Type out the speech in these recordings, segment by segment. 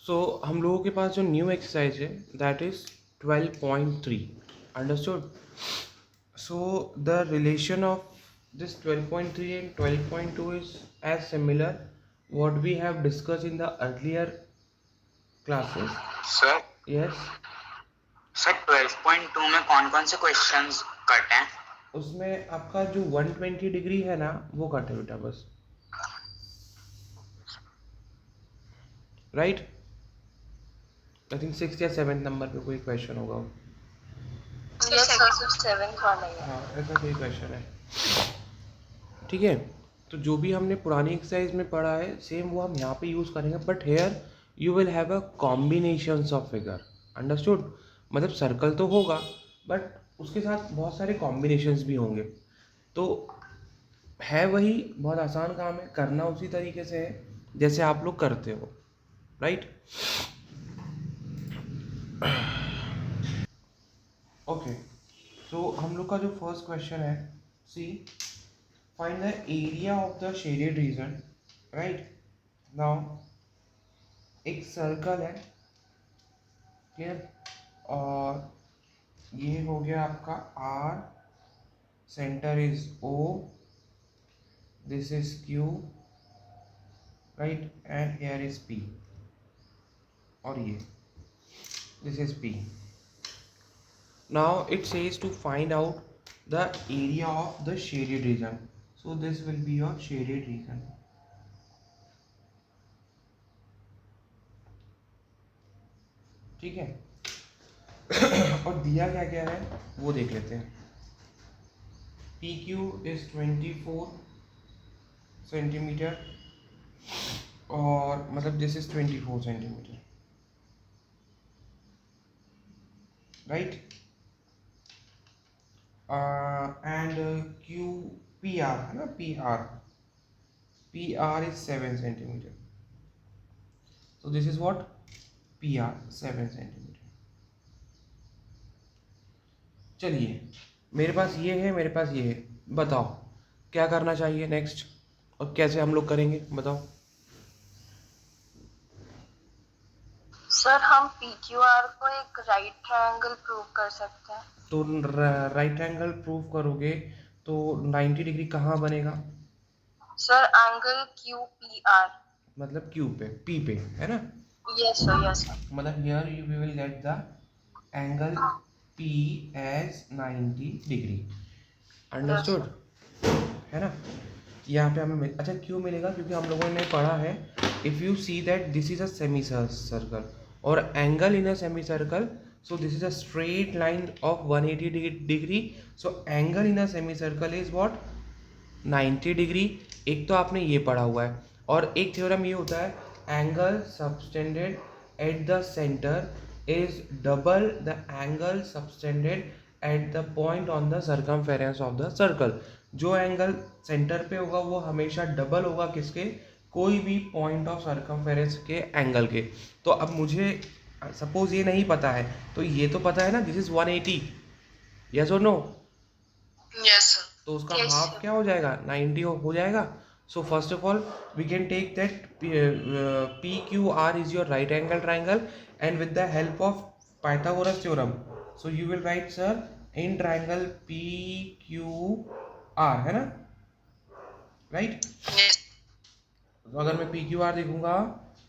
सो हम लोगों के पास जो न्यू एक्सरसाइज है that is 12.3. Understood. So the relation of this 12.3 and 12.2 is as similar what we have discussed in the earlier classes. Sir Yes. Sir 12.2 में कौन कौन से क्वेश्चंस कट हैं? उसमें आपका जो 120 डिग्री है ना वो कट है बेटा बस. राइट. आई थिंक 6 या 7 नंबर पे कोई क्वेश्चन होगा वो. यस सर, सिर्फ 7 वाला ही है। हाँ ऐसा कोई क्वेश्चन है. ठीक है. तो जो भी हमने पुरानी एक्सरसाइज में पढ़ा है सेम वो हम यहाँ पे यूज़ करेंगे but here you will have a combinations of figure. Understood. मतलब सर्कल तो होगा बट उसके साथ बहुत सारे कॉम्बिनेशंस भी होंगे. तो है वही बहुत आसान काम है, करना उसी तरीके से है जैसे आप लोग करते हो. राइट. ओके. सो हम लोग का जो फर्स्ट क्वेश्चन है, सी find the area of the shaded region. right. now एक सर्कल है. क्लियर. और ये हो गया आपका R. Centre is O. This is Q. Right. And here is P. और ये this is P. now it says to find out the area of the shaded region. so this will be your shaded region. ठीक है. और दिया क्या क्या है वो देख लेते हैं. P Q is 24 centimetre. और मतलब this is 24 centimetre. Right. And Q P R है ना. P R is 7 centimetre. so this is what P R 7 centimetre. चलिए मेरे पास ये है, मेरे पास ये है. बताओ क्या करना चाहिए नेक्स्ट और कैसे हम लोग करेंगे बताओ. सर हम PQR को एक राइट ट्रायंगल प्रूव कर सकते हैं। तो राइट एंगल प्रूव करोगे तो 90 डिग्री कहाँ बनेगा? सर एंगल QPR, मतलब क्यू पे, पी पे है ना. Yes sir, yes sir. मतलब here you will get the angle P as 90 degree. Understood है ना. यहाँ पे हमें अच्छा क्यों मिलेगा क्योंकि हम लोगों ने पढ़ा है if you see that this is a semi circle और angle in a semi circle. So this is a straight line of 180 degree. So angle in a semi circle is what 90 degree. एक तो आपने ये पढ़ा हुआ है. और एक थ्योरम ये होता है angle subtended at the centre is double the angle subtended at the point on the circumference of the circle. जो एंगल सेंटर पे होगा वो हमेशा डबल होगा किसके, कोई भी पॉइंट ऑफ सर्कमफेरेंस के एंगल के. तो अब मुझे सपोज ये नहीं पता है तो ये तो पता है ना दिस इज 180. यस और नो. Yes sir. तो उसका हाफ क्या हो जाएगा 90 हो जाएगा. So first of all we can take that P Q R is your right angle triangle and with the help of Pythagoras theorem. So you will write sir in triangle P Q R है ना. Right. तो अगर मैं P Q are देखूंगा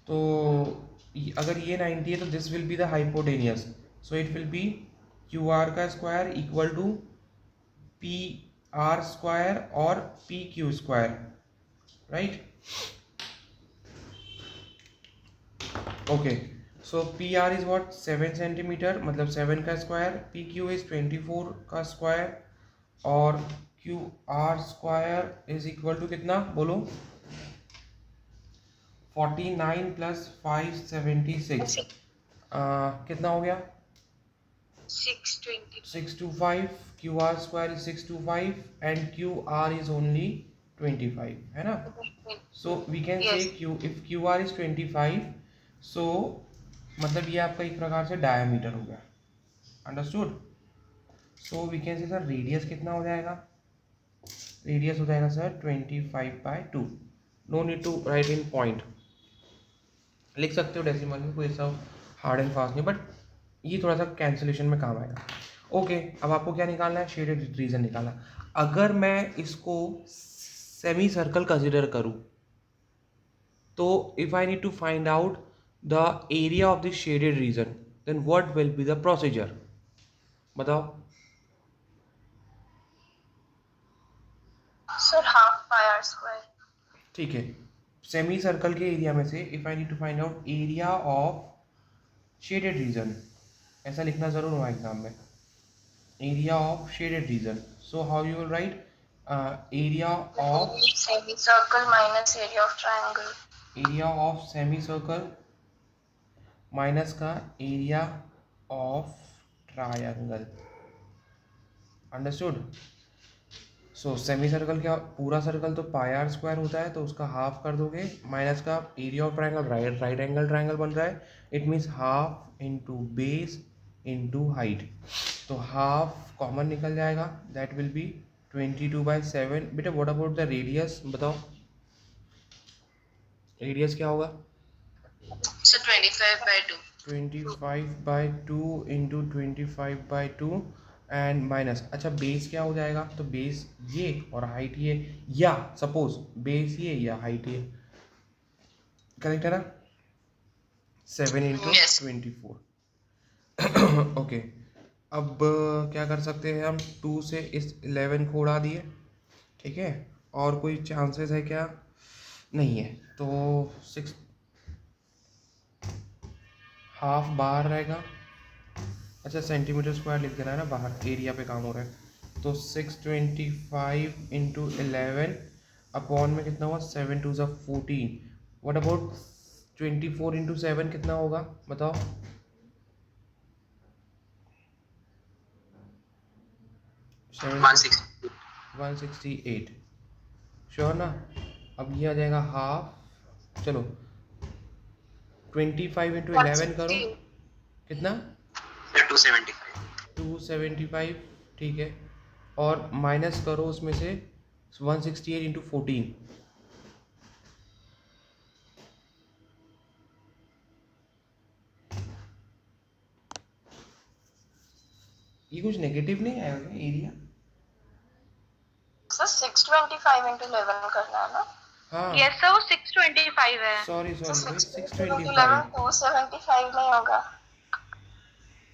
तो अगर ये 90 है तो this will be the hypotenuse. So it will be Q R का square equal to P R square और P Q square. Right. Okay. So P R is what 7 centimetre मतलब 7 का स्क्वायर. पी क्यू इज 24 का square और Q R square is equal to कितना बोलो 49 plus 576. कितना हो गया 625. Q R square is 625 and Q R is only 25 है ना. So we can say Q if Q R is 25 so मतलब ये आपका एक प्रकार से डायमीटर हो गया. Understood. So we can say sir radius कितना हो जाएगा. रेडियस हो जाएगा sir 25/2. No need to right in point. लिख सकते हो डेसिमल में, कोई ऐसा हार्ड एंड फास्ट नहीं, बट ये थोड़ा सा कैंसिलेशन में काम आएगा। ओके, अब आपको क्या निकालना है? शेडेड रीजन निकालना। अगर मैं इसको सेमी सर्कल कंसिडर करूँ तो if I need to find out the area of the shaded region, then what will be the procedure? बताओ। Sir half pi are square. ठीक है, सेमी सर्कल के एरिया में से if I need to find out area of shaded region, ऐसा लिखना जरूर हुआ एग्जाम में, area of shaded region. So how you will write area of semi circle minus area of triangle. Area of semi circle minus का area of triangle. Understood? So semi circle क्या, पूरा circle तो पाई are square होता है, तो उसका half कर दोगे, माइनस का area of triangle, right angle triangle बन रहा है, it means half into base into height. तो हाफ कॉमन निकल जाएगा, दैट विल बी 22/7। बेटा व्हाट अबाउट द रेडियस, बताओ रेडियस क्या होगा? सर 25/2। 25/2 इंटू 25/2 एंड माइनस, अच्छा बेस क्या हो जाएगा? तो बेस ये और हाइट ये, या सपोज बेस ये या हाइट ये, करेक्ट है ना? 7 इंटू Yes. 24। ओके, अब क्या कर सकते हैं हम? 2 से इस 11 को उड़ा दिए, ठीक है, और कोई चांसेस है क्या? नहीं है, तो 6 हाफ बाहर रहेगा। अच्छा सेंटीमीटर स्क्वायर लिख देना है ना, बाहर एरिया पे काम हो रहा है। तो 625 इंटू 11 अपॉन में कितना हुआ? 7 2 14। व्हाट अबाउट 24 इंटू 7 कितना होगा, बताओ? सेवन 168। श्योर ना? अब ये आ जाएगा हाफ। चलो 25 इंटू 11 करो, कितना? 275। 275, ठीक है, और माइनस करो उसमें से 168 इंटू 14। ये कुछ नेगेटिव नहीं आएगा क्या एरिया? सर 625 into 11 करना है ना? हाँ यस सर, वो 625 है। सॉरी तो सॉरी 625 into 11 625। 275 नहीं होगा?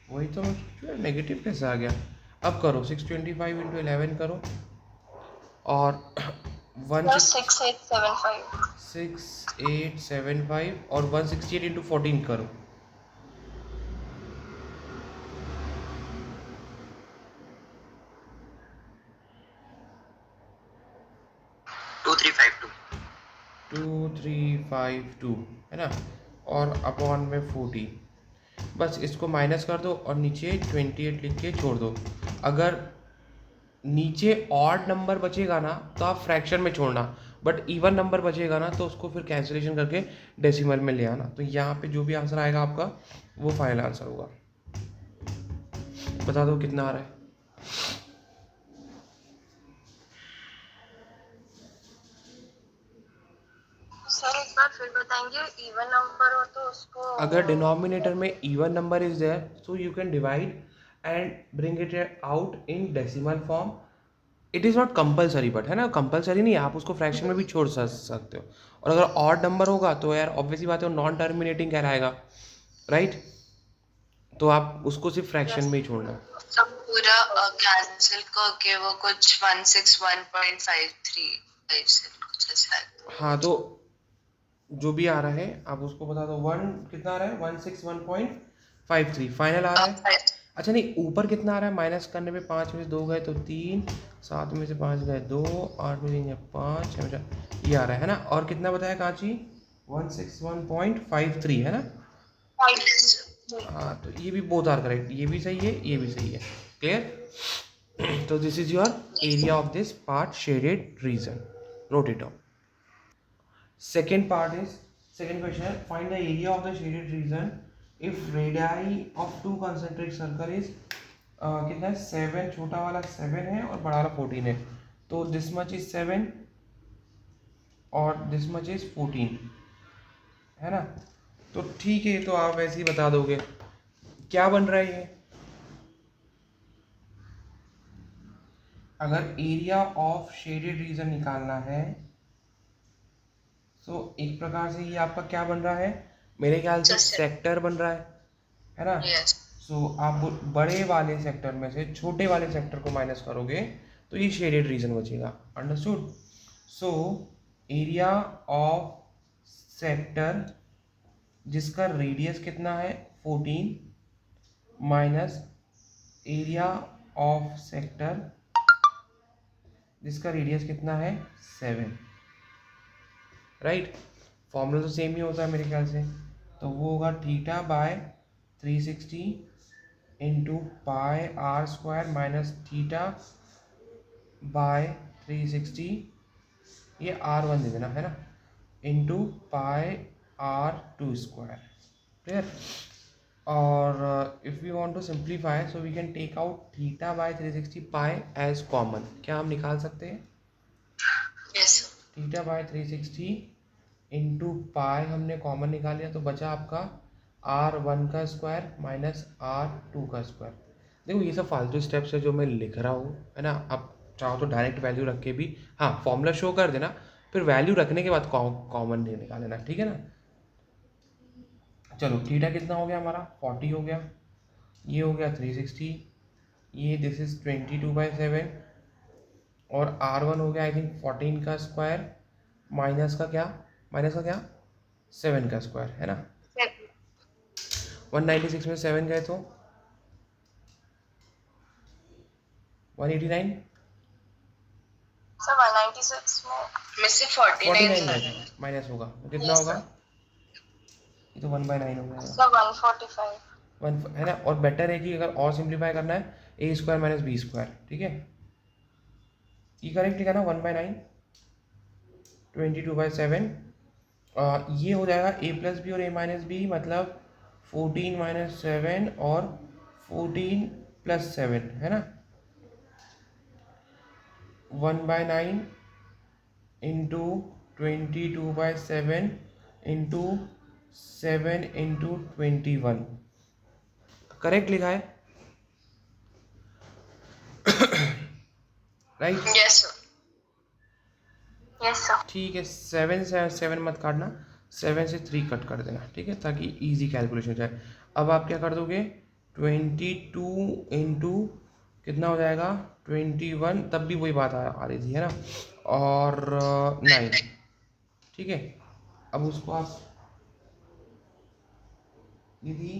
वही तो मैं सोच रहा, नेगेटिव कैसे आ गया? अब करो 625 इंटू 11 करो, और सर 6875। 6875 और 168 इंटू 14 करो। 2352। 2352 है ना, और अपॉन में 40। बस इसको माइनस कर दो और नीचे 28 लिख के छोड़ दो। अगर नीचे ऑड नंबर बचेगा ना तो आप फ्रैक्शन में छोड़ना, बट इवन नंबर बचेगा ना तो उसको फिर कैंसिलेशन करके डेसिमल में ले आना। तो यहाँ पे जो भी आंसर आएगा आपका वो फाइनल आंसर होगा। बता दो कितना आ रहा है? सर एक बार फिर बताएंगे, इवन नंबर हो तो उसको अगर डिनोमिनेटर में even number is there so you can divide and bring it out in decimal form. It is not compulsory, but है ना, कंपलसरी नहीं है, आप उसको फ्रैक्शन में भी छोड़ सकते हो। और अगर ऑड नंबर होगा तो यार ऑब्वियसली बात है वो नॉन टर्मिनेटिंग कहलाएगा, राइट? तो आप उसको सिर्फ फ्रैक्शन में ही छोड़ना। सब पूरा कैंसिल करके वो कुछ 161.53 से कुछ ऐसा है। हाँ, तो जो भी आ रहा है आप उसको बता दो। वन कितना आ रहा है? 161.53 फाइनल आ रहा है। अच्छा नहीं, ऊपर कितना आ रहा है? माइनस करने पे 5 में से 2 गए तो 3, 7 में से 5 गए 2, 8 में से 3 5, 6 में ये आ रहा है ना। और कितना बताया कांची? 161.53 है ना। हाँ, तो ये भी बोथ आर करेक्ट, ये भी सही है ये भी सही है। क्लियर? तो this is your area of this part shaded region, note it down. Second part is, second question, find the area of the shaded region if radii of two concentric circle is कितना है? 7, छोटा वाला 7 है और बड़ा वाला 14 है। तो this much is 7 और this much is 14 है ना। तो ठीक है, तो आप वैसे ही बता दोगे क्या बन रहा है ये। अगर एरिया ऑफ शेडेड रीजन निकालना है तो एक प्रकार से ये आपका क्या बन रहा है, मेरे ख्याल से सेक्टर बन रहा है ना। सो आप बड़े वाले सेक्टर में से छोटे वाले सेक्टर को माइनस करोगे तो ये शेडेड रीजन बचेगा। Understood. So area of sector जिसका रेडियस कितना है 14 माइनस एरिया ऑफ सेक्टर जिसका रेडियस कितना है 7, राइट। फॉर्मूला तो सेम ही होता है मेरे ख्याल से, तो वो होगा theta by 360 into pi are square minus theta by 360, ये R1 दे देना है ना, into pi R2 square. Clear. और if we want to simplify so we can take out theta by 360 pi as common. क्या हम निकाल सकते हैं? Yes theta by 360 into pi हमने कॉमन निकाल लिया, तो बचा आपका R1 का स्क्वायर माइनस R2 का स्क्वायर। देखो ये सब फालतू स्टेप्स है जो मैं लिख रहा हूँ, है ना। आप चाहो तो डायरेक्ट वैल्यू रख के भी, हाँ फॉर्मूला शो कर देना, फिर वैल्यू रखने के बाद कॉमन निकाल लेना, ठीक है ना। चलो थीटा कितना हो गया हमारा 40 हो गया, ये हो गया 360, ये दिस इज 22/7 और R1 हो गया आई थिंक 14 का स्क्वायर माइनस का क्या 7 का स्क्वायर, है ना। 196 में 7 गए तो 189, सर 196 में से 49 माइनस होगा तो कितना होगा, ये तो 1/9 हो गया सर 145 1, है ना। और बेटर है कि अगर और सिंप्लीफाई करना है ए स्क्वायर माइनस बी स्क्वायर, ठीक है। ये करेक्ट लिखा ना 1/9 22/7, ये हो जाएगा ए प्लस बी और ए माइनस बी, मतलब 14 माइनस 7 और 14 प्लस 7, है ना। 1/9 इंटू 22/7 इंटू 7 इंटू 21, करेक्ट लिखा है, right. Yes sir yes sir ठीक है, 7 से 7 मत काटना, 7 से 3 कट कर देना, ठीक है, ताकि इजी कैलकुलेशन हो जाए। अब आप क्या कर दोगे 22 इंटू कितना हो जाएगा 21, तब भी वही बात आ रही थी, है ना, और 9, ठीक है। अब उसको आप दीदी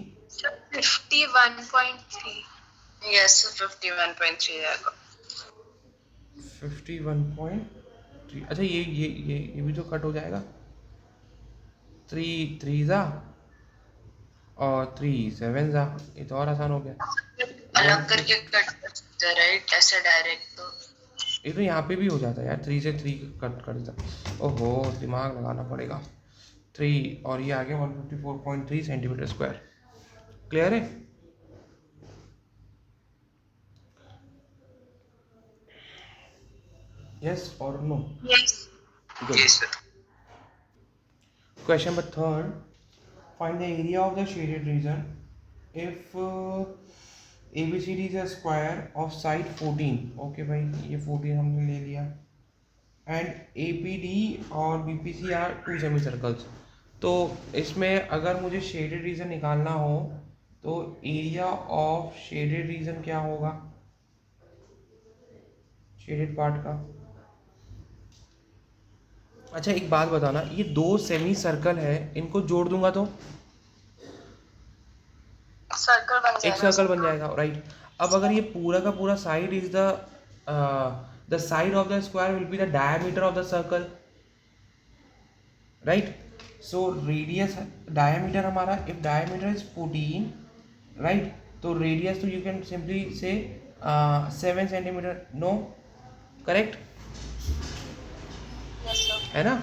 51.3 यस सर 51.3 आएगा 51.3। अच्छा ये भी तो कट हो जाएगा, 3 3 जा और 3 7 जा, ये तो और आसान हो गया। अलग करके कट कर सकते हैं राइट, ऐसे डायरेक्ट तो ये तो यहाँ पे भी हो जाता है यार, 3 से 3 कट कर देता। ओहो दिमाग लगाना पड़ेगा। 3 और ये आ गया 154.3 सेंटीमीटर स्क्वायर। क्लियर है? यस और no? Yes Good. Yes, sir. Question number 3, find the area of the shaded region if ABCD is a square of side 14। Okay भाई ये 14 हमने ले लिया, एंड APD और BPC आर 2 सेमी सर्कल्स। तो इसमें अगर मुझे शेडेड रीजन निकालना हो तो एरिया ऑफ शेडेड रीजन क्या होगा, शेडेड पार्ट का। अच्छा एक बात बताना, ये 2 सेमी सर्कल है, इनको जोड़ दूंगा तो सर्कल बन जाएगा एक सर्कल बन जाएगा, राइट। अब अगर ये पूरा का पूरा side is the side of the square will be the diameter of the circle, right. So radius diameter हमारा, इफ डायमीटर इज 14, राइट, तो रेडियस तो यू कैन सिंपली से 7 सेंटीमीटर, नो करेक्ट है ना।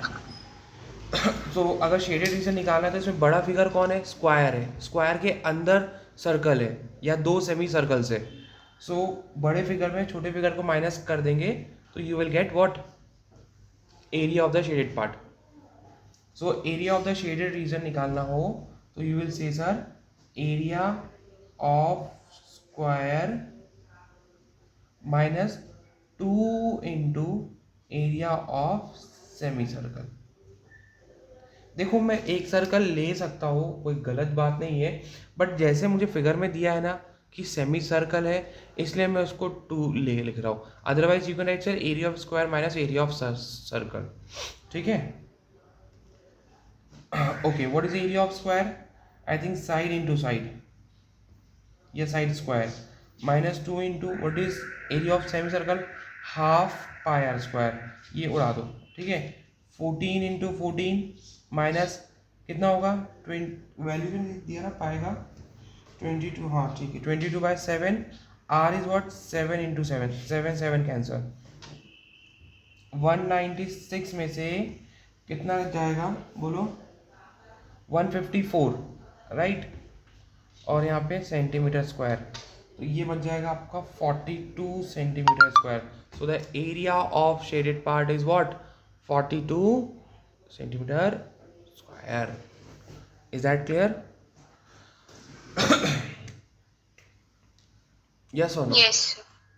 तो अगर शेडेड रीजन निकालना है तो इसमें बड़ा फिगर कौन है, स्क्वायर है, स्क्वायर के अंदर सर्कल है या 2 सेमी सर्कल्स है। सो बड़े फिगर में छोटे फिगर को माइनस कर देंगे तो you will get what, area of the shaded part. So area of the shaded reason निकालना हो तो you will say sir area of square minus 2 into area of semi circle. देखो मैं एक सर्कल ले सकता हूँ, कोई गलत बात नहीं है, बट जैसे मुझे फिगर में दिया है ना कि सेमी सर्कल है, इसलिए मैं उसको 2 लिख रहा हूँ। Otherwise you can write sir area of square minus area of circle. ठीक है, okay. What is area of square? I think side into side, या side square, minus 2 into what is area of semi circle, half pi are square, ये उड़ा दो। ठीक है, 14 into 14 minus कितना होगा, वैल्यू दिया ना पाई का 22, हाँ ठीक है, 22/7। R is what, 7 into 7, 7 7 cancel. 196 में से कितना जाएगा बोलो, 154, राइट। और यहाँ पे सेंटीमीटर स्क्वायर, तो ये बच जाएगा आपका 42 centimetre square. So the area of shaded part is what, 42 centimetre square. Is that clear? Yes और no? Yes.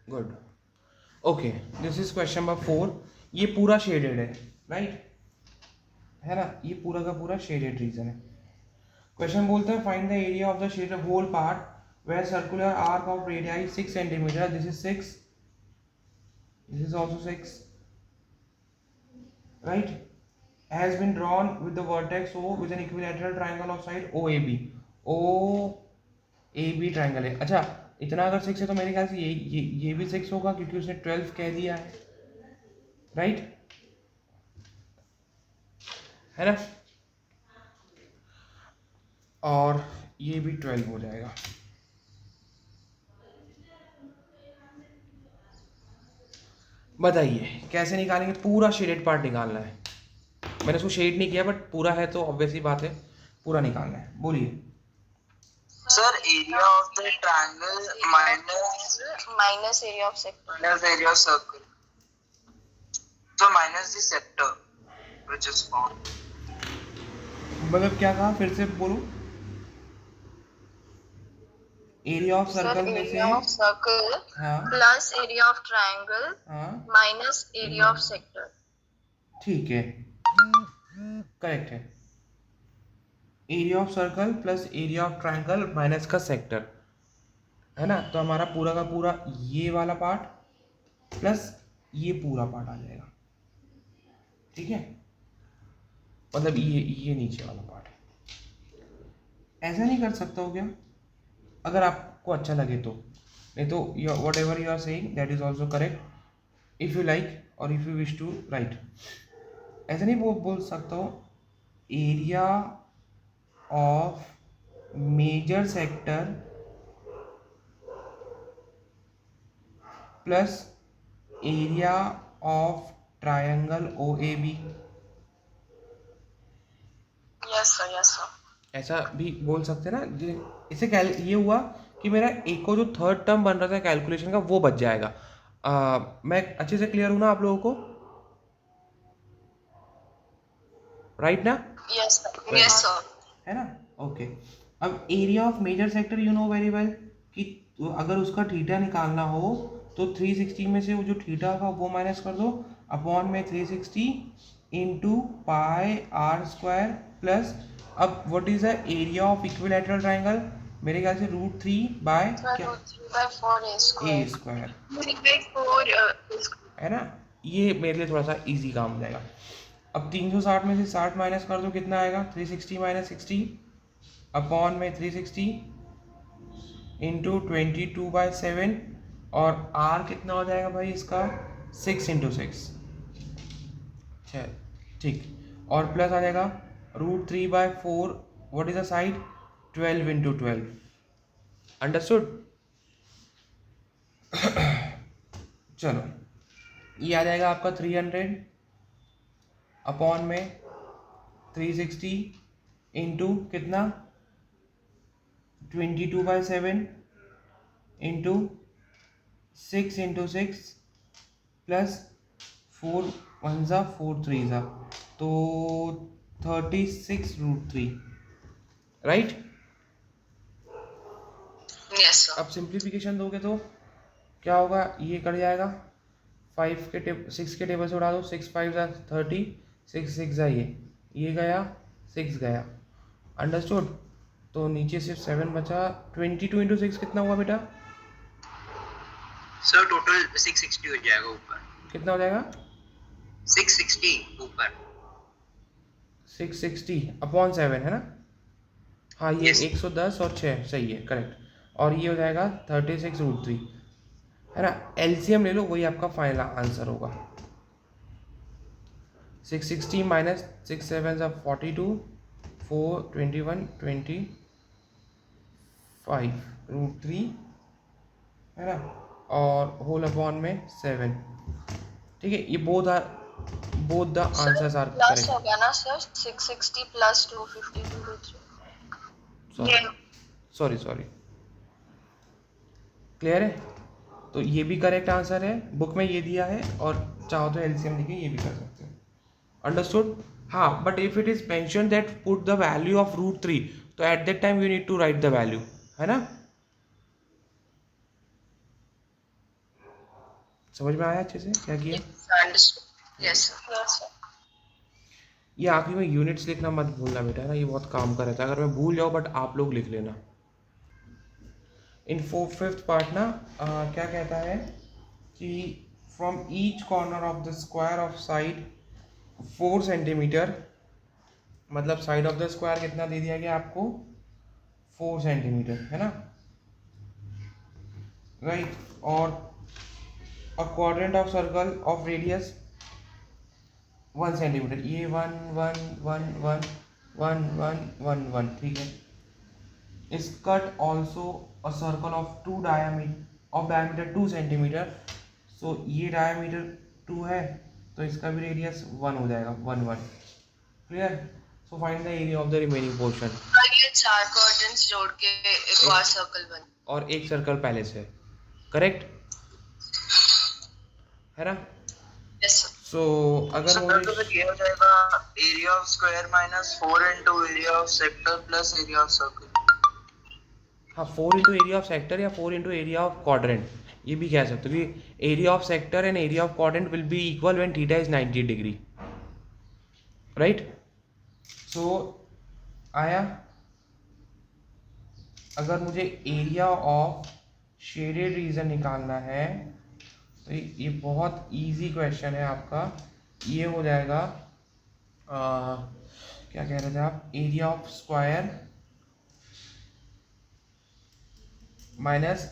Good, okay. This is question number 4। ये पूरा शेडेड है, राइट, है ना, ये पूरा का पूरा शेडेड रीजन है। क्वेश्चन बोलते हैं find the area of the shaded whole part where circular arc of radii 6 centimetre, this is 6, this is also 6, right, has been drawn with the vertex O with an equilateral triangle of side OAB। OAB triangle है। अच्छा, इतना अगर 6 है तो मेरे ख्याल से ये भी 6 होगा, क्योंकि उसने 12 कह दिया है, राइट, है ना, और ये भी 12 हो जाएगा। बताइए कैसे निकालेंगे? पूरा शेडेड पार्ट निकालना है। मैंने उसको शेड नहीं किया, बट पूरा है तो ऑब्वियसली बात है पूरा निकालना है। बोलिए sir area of the triangle Minus area of sector. minus area of circle. So minus the sector which is found. मतलब क्या कहा, फिर से बोलो। एरिया ऑफ Sir, सर्कल में से, area of circle हाँ plus area of triangle हाँ minus area of sector. ठीक है, करेक्ट है। Area of circle plus area of triangle minus का सेक्टर, है ना, तो हमारा पूरा का पूरा ये वाला पार्ट प्लस ये पूरा पार्ट आ जाएगा। ठीक है, मतलब ये नीचे वाला पार्ट है। ऐसा नहीं कर सकता हो क्या? अगर आपको अच्छा लगे तो, नहीं तो whatever you are saying that is also correct if you like, और if you wish to write. ऐसा नहीं बोल सकता हो area of major sector plus area of triangle OAB। Yes sir, yes sir. ऐसा भी बोल सकते हैं ना। इसे ये हुआ कि मेरा एक को जो थर्ड टर्म बन रहा था कैलकुलेशन का वो बच जाएगा। मैं अच्छे से क्लियर हूँ ना आप लोगों को, राइट ना? Yes sir. Yes sir. है ना, ओके। अब area of major sector you know very well कि अगर उसका थीटा निकालना हो तो 360 में से वो जो थीटा का वो माइनस कर दो, अपॉन में 360 into pi are square plus, अब what is the area of equilateral triangle? मेरे ख्याल से √3 बाय क्या, √3/4 a ए square. स्क्वायर, 3/4 है ना। ये मेरे लिए थोड़ा सा इजी काम हो जाएगा। अब 360 में से 60 माइनस कर दो, कितना आएगा, 360 माइनस 60 अपॉन में 360 इंटू 22/7, और आर कितना हो जाएगा भाई इसका, 6 इंटू 6, ठीक, और प्लस आ जाएगा √3/4, what is the side, 12 into 12, understood. चलो ये आ जाएगा आपका 300 अपॉन में 360 इंटू कितना, 22/7 इंटू 6 इंटू 6 प्लस 4 1 4 3 तो 36 √3, राइट। Yes sir. अब सिंप्लीफिकेशन दोगे तो क्या होगा, ये कट जाएगा, 6 के टेबल से उड़ा दो, 6 5 30, 6 6 ये गया, 6 गया, अंडरस्टूड। तो नीचे सिर्फ 7 बचा। 22 इंटू 6 कितना हुआ बेटा? सर टोटल 660 हो जाएगा ऊपर, कितना हो जाएगा? 660 ऊपर। 660 अपॉन 7 है ना? हाँ ये Yes. 110 और 6 सही है, करेक्ट। और ये हो जाएगा 36√3 है ना। एलसीएम ले लो, वही आपका फाइनल आंसर होगा। 660 माइनस 6 7 42, 4 21 25√3 है ना, और होल अपॉन में 7। ठीक है, ये both the answers are plus correct. हो गया ना सर, 660 प्लस 252 सॉरी क्लियर है? तो ये भी करेक्ट आंसर है, बुक में ये दिया है, और चाहो तो एलसीएम लिखे ये भी कर सकते हो, अंडरस्टूड। हाँ, but if it is mention that put the value of √3, तो at that time you need to write the value, है ना। समझ में आया अच्छे से क्या किया? Yes sir. ये आखिरी में यूनिट्स लिखना मत भूलना बेटा, है ना, ये बहुत काम का रहता है। अगर मैं भूल जाऊँ बट आप लोग लिख लेना। इन 5th पार्ट ना क्या कहता है कि from each corner of the square of side 4 centimetre, मतलब साइड ऑफ द स्क्वायर कितना दे दिया गया आपको? 4 सेंटीमीटर, है ना, राइट। और अ quadrant of circle of radius 1 centimetre, ये 1 1 1 1 1 1 1 1, ठीक है। is cut also a circle of 2 diameter 2 centimetre, सो ये डायमीटर 2 है तो इसका भी रेडियस 1 हो जाएगा, 1 1, clear. So find the area of the remaining portion. ये 4 क्वाड्रेंट्स जोड़ के एक और सर्कल बन, और एक सर्कल पहले से, करेक्ट है ना। Yes sir. सो अगर सर मुझे तो फिर ये हो जाएगा area of square minus 4 into area of sector plus area of circle. हाँ 4 इंटू एरिया ऑफ सेक्टर या 4 इंटू एरिया ऑफ क्वाड्रेंट, ये भी कह सकते हो कि area of sector and area of quadrant will be equal when theta is 90 degree, right. So आया, अगर मुझे एरिया ऑफ शेडेड रीजन निकालना है तो ये बहुत इजी क्वेश्चन है आपका। ये हो जाएगा क्या कह रहे थे आप, area of square minus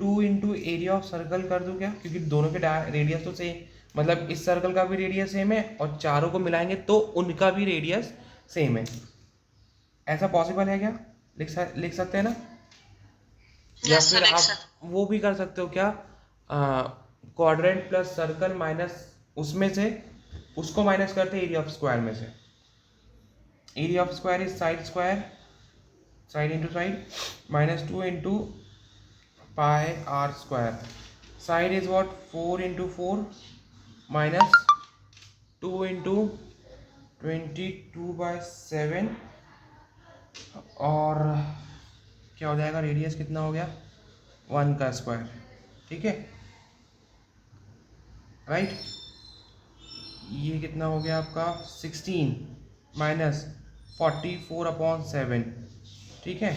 2 into area of circle कर दूं क्या, क्योंकि दोनों के रेडियस तो सेम, मतलब इस सर्कल का भी रेडियस सेम है और चारों को मिलाएंगे तो उनका भी रेडियस सेम है। ऐसा पॉसिबल है क्या? लिख सकते हैं ना। या Yes, फिर sir, आप sir. वो भी कर सकते हो क्या, क्वाड्रेंट प्लस सर्कल माइनस उसमें से उसको माइनस करते एरिया ऑफ स्क्वायर में से। Area of square is side into side minus 2 into pi are square. Side is what, 4 into 4 minus 2 into 22/7, और क्या हो जाएगा, रेडियस कितना हो गया, 1 का स्क्वायर, ठीक है, राइट। ये कितना हो गया आपका 16 माइनस 44/7, ठीक है।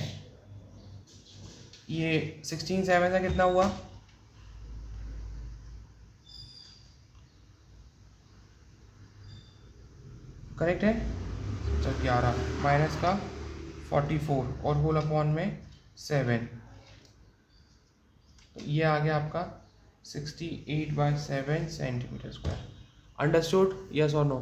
ये 16 7 का कितना हुआ, करेक्ट है। तो 11 माइनस का 44 और होल अपॉन में 7, तो ये आ गया आपका 68/7 सेंटीमीटर स्क्वायर। अंडरस्टूड, यस और नो?